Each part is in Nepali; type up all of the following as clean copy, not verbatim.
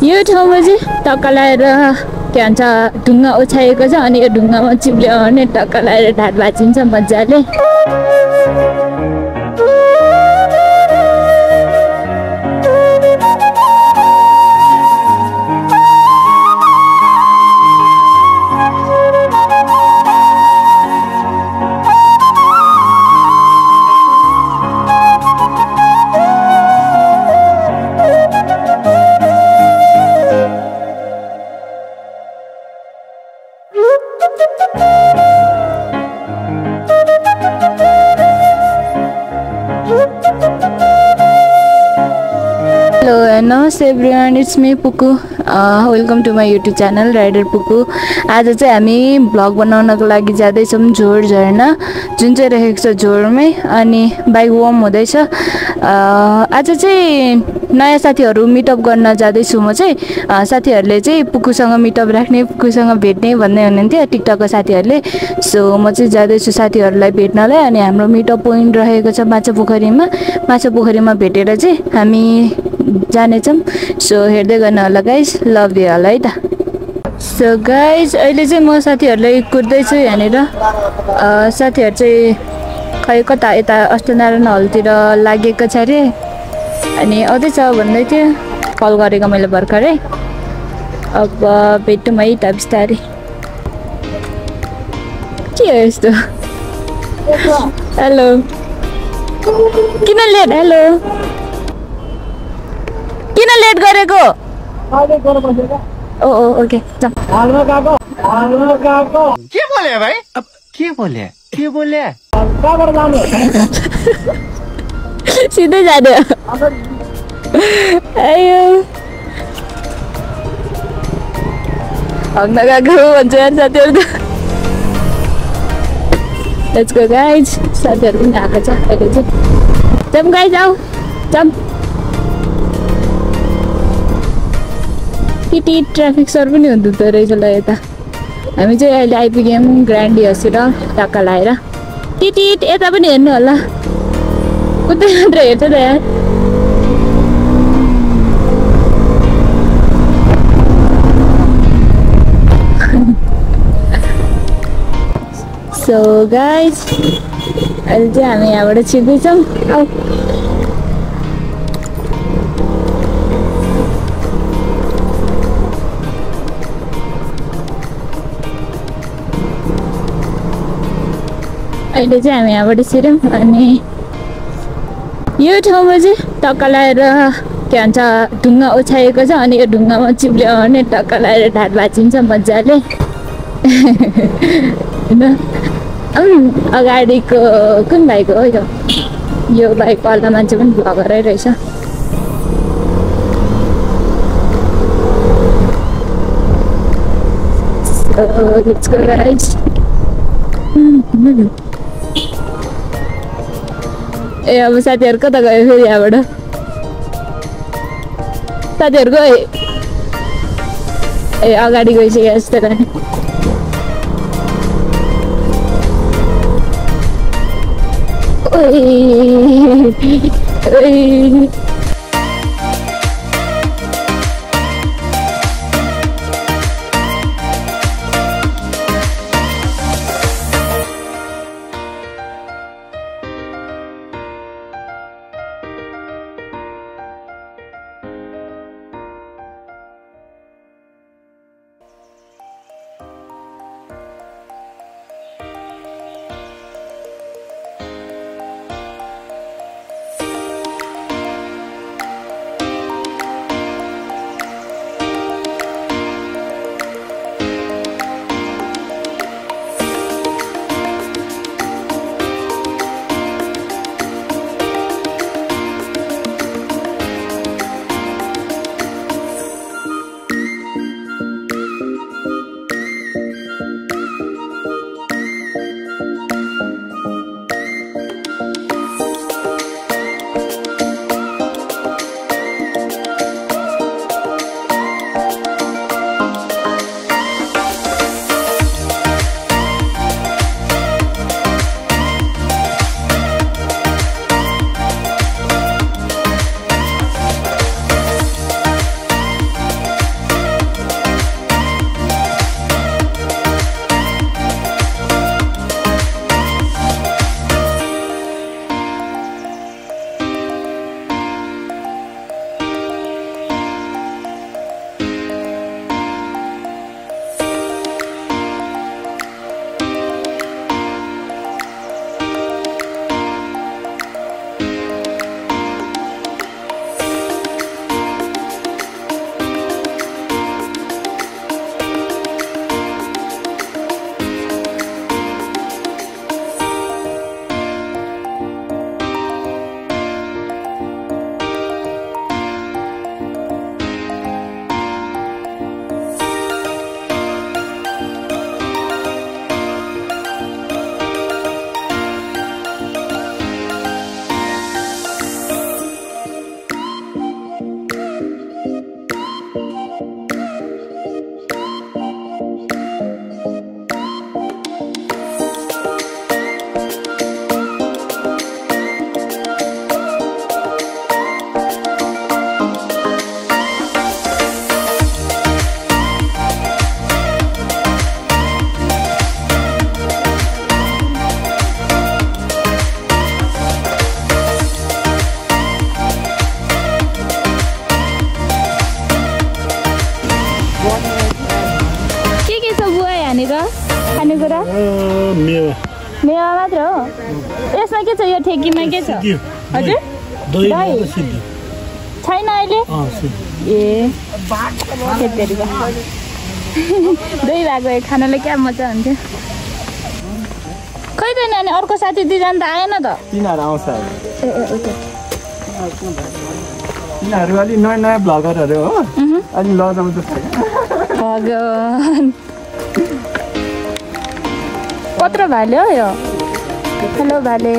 यो ठाउँमा चाहिँ टक्का लगाएर के भन्छ ढुङ्गा ओछ्याएको छ अनि यो ढुङ्गामा चिप्ल्यो भने टक्का लगाएर ढाड भाँचिन्छ मजाले। Namaste everyone, it's me Puku. Welcome to my YouTube channel Riderpuku. आज चाहिँ हामी भ्लग बनाउनको लागि जाँदै छौं झोर झरना जुन चाहिँ रहेको छ झोरमै अनि बाइक वार्म हुँदैछ। आज चाहिँ नयाँ साथीहरु मिटअप गर्न जाँदै छु म चाहिँ। साथीहरुले चाहिँ पुकुसँग मिटअप राख्ने पुकुसँग भेट्ने भन्दै हुनुहुन्थ्यो टिकटकको साथीहरुले। सो म चाहिँ जाँदै छु साथीहरुलाई भेट्नलाई अनि हाम्रो मिटअप पोइन्ट रहेको छ माछापोखरीमा भेटेर चाहिँ हामी जाने छौं। सो हेर्दै गर्नु होला गाइस, लभ यु अल है त। सो गाइस अहिले चाहिँ म साथीहरुलाई कुर्दै छु यहाँनेर। साथीहरु चाहिँ खै कता यता अष्टनारायण हलतिर लागेको छ रे अनि आउँदै छ भन्दै थियो। कल गरेको मैले भर्खरै। अब भेटौँ है त बिस्तारै। के हो यस्तो? हेलो किन लेट? हेलो किन लेट गरेको? ओ ओके चल। के बोले भाइ? अब के बोले? कहाँबाट जाने? सिधै जाने। आयो हग्न गएको भन्छ यार साथीहरु त। Let's go guys. साथीहरु पनि आएको छ अहिले चाहिँ। जम गाइज आऊ जम। टिटी ट्राफिक सर पनि हुँदो रहेछ ल यता। हामी चाहिँ अहिले आइपुग्यौं ग्रान्डी हसेर टक्का लाएर। टिटिट यता पनि हेर्नु होला। उतै मात्र हेर्छ त यार। सो गाइज अहिले चाहिँ हामी यहाँबाट छिर्दैछौँ। आऊ अहिले चाहिँ हामी यहाँबाट छिर्यौँ अनि यो ठाउँमा चाहिँ टक्का लगाएर के भन्छ ढुङ्गा ओछ्याएको छ अनि यो ढुङ्गामा चिप्ल्यो भने टक्का लगाएर ढाड भाँचिन्छ मजाले। हैन अगाडिको कुन भाइको हो यो भाइ पाल्दा मान्छे पनि भ्लगरै रहेछ। Let's go guys. ए अब साथीहरु कता गयो फेरि यहाँबाट? साथीहरु गए ए अगाडि गइसक्यो जस्तो लाग्यो। ओइ के छ बुवा यहाँनिर खानेकुरा? मेवा मात्र हो? यसमा के छ? यो ठेकीमा के छ? हजुर दही छैन अहिले? ए दही भएको खानालाई क्या मजा हुन्थ्यो। खै त नानी अर्को साथी दुईजना त आएन त? तिनीहरू आउँछ तिनीहरू अलि नयाँ नयाँ भ्लगरहरू हो अलि लजाउँछ भगवान् पत्र भाले हो यो। हेलो भाले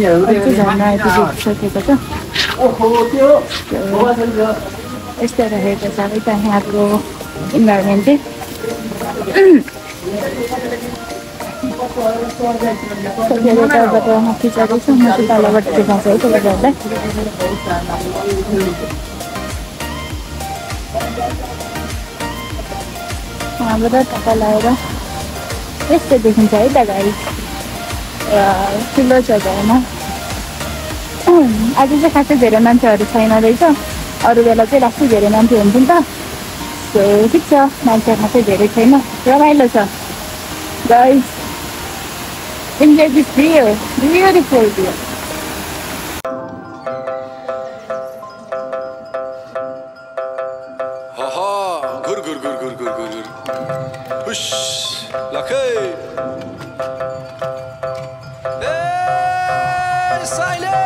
झर्ना आइपुगिसकेको छ। यस्तो रहेको छ है त यहाँको इन्भाइरोमेन्ट चाहिँ। यताबाट खिचाएको छु म चाहिँ तलबाट देखाउँछु है त्यसले गर्दा। वहाँबाट टक्का लगाएर यस्तो देखिन्छ है त गाडी। ठुलो छ झर्ना। आज चाहिँ खासै धेरै मान्छेहरू छैन रहेछ। अरू बेला चाहिँ लास्टै धेरै मान्छे हुन्थ्यो नि त। सो ठिक छ मान्छे खासै धेरै छैन रमाइलो छ। Guys enjoy this view, beautiful view. Haha, gur. Hush, lakay. Hey, silent.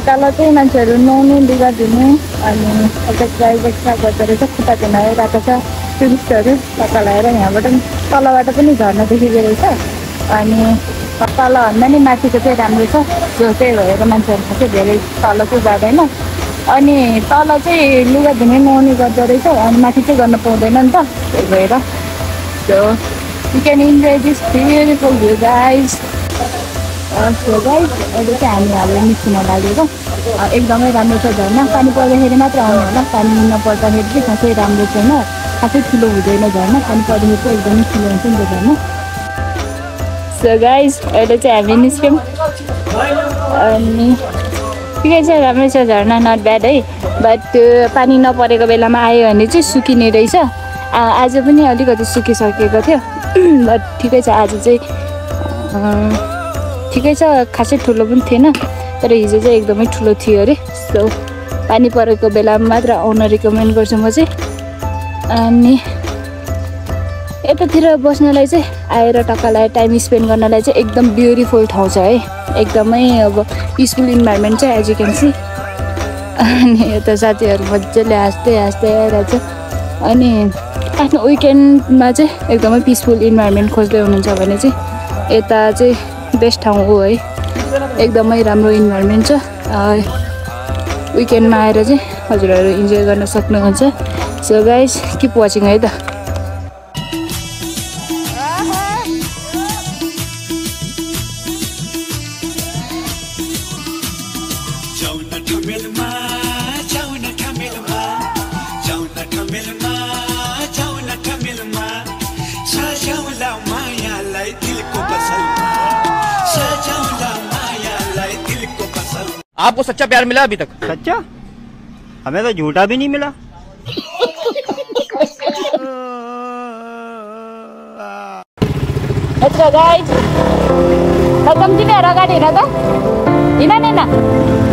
तल चाहिँ मान्छेहरू नुहाउने लुगा धुने अनि यता प्राइभेट सा गर्दो रहेछ। खुट्टा धुन आइरहेको छ टुरिस्टहरू। टक्का लगाएर यहाँबाट तलबाट पनि झर्ना देखिएको रहेछ। अनि तलभन्दा नि माथिको चाहिँ राम्रो छ जो चाहिँ भएर मान्छेहरू चाहिँ धेरै तल चाहिँ जाँदैन। अनि तल चाहिँ लुगा धुने नुहाउने गर्दो रहेछ अनि माथि चाहिँ गर्न पाउँदैन नि त त्यही भएर। So you can enjoy this beautiful view guys. So guys अहिले चाहिँ हामी हालेर निस्किन लागेको। एकदमै राम्रो छ झर्ना। पानी पर्दाखेरि मात्र आउनु होला। पानी नपर्दाखेरि चाहिँ खासै राम्रो छैन। खासै ठुलो हुँदैन झर्ना। पानी पर्दाखेरि चाहिँ एकदमै ठुलो हुन्छ नि त झर्ना। सो गाइज अहिले चाहिँ हामी निस्क्यौँ अनि ठिकै छ राम्रै छ झर्ना नट ब्याड है। बट त्यो पानी नपरेको बेलामा आयो भने चाहिँ सुकिने रहेछ। आज पनि अलिकति सुकिसकेको थियो बट ठिकै छ। आज चाहिँ ठिकै छ खासै ठुलो पनि थिएन तर हिजो चाहिँ एकदमै ठुलो थियो अरे। सो पानी परेको बेलामा मात्र आउन रिकमेन्ड गर्छु म चाहिँ। अनि यतातिर बस्नलाई चाहिँ आएर टक्कालाई टाइम स्पेन्ड गर्नलाई चाहिँ एकदम ब्युटिफुल ठाउँ छ है। एकदमै अब पिसफुल इन्भाइरोमेन्ट चाहिँ एज यु क्यान सी। अनि यता साथीहरू मजाले हाँस्दै आइरहेछ। अनि आफ्नो विकेन्डमा चाहिँ एकदमै पिसफुल इन्भाइरोमेन्ट खोज्दै हुनुहुन्छ भने चाहिँ यता चाहिँ बेस्ट ठाउँ हो है। एकदमै राम्रो इन्भाइरोमेन्ट छ। विकेन्डमा आएर चाहिँ हजुरहरू इन्जोय गर्न सक्नुहुन्छ। सो गाइस किप वाचिङ है त। आपको सच्चा प्यार मिला अभी तक? सच्चा? हमें तो झूठा भी नहीं मिला। Let's go guys. Welcome to the Ragadi Nada. Ina.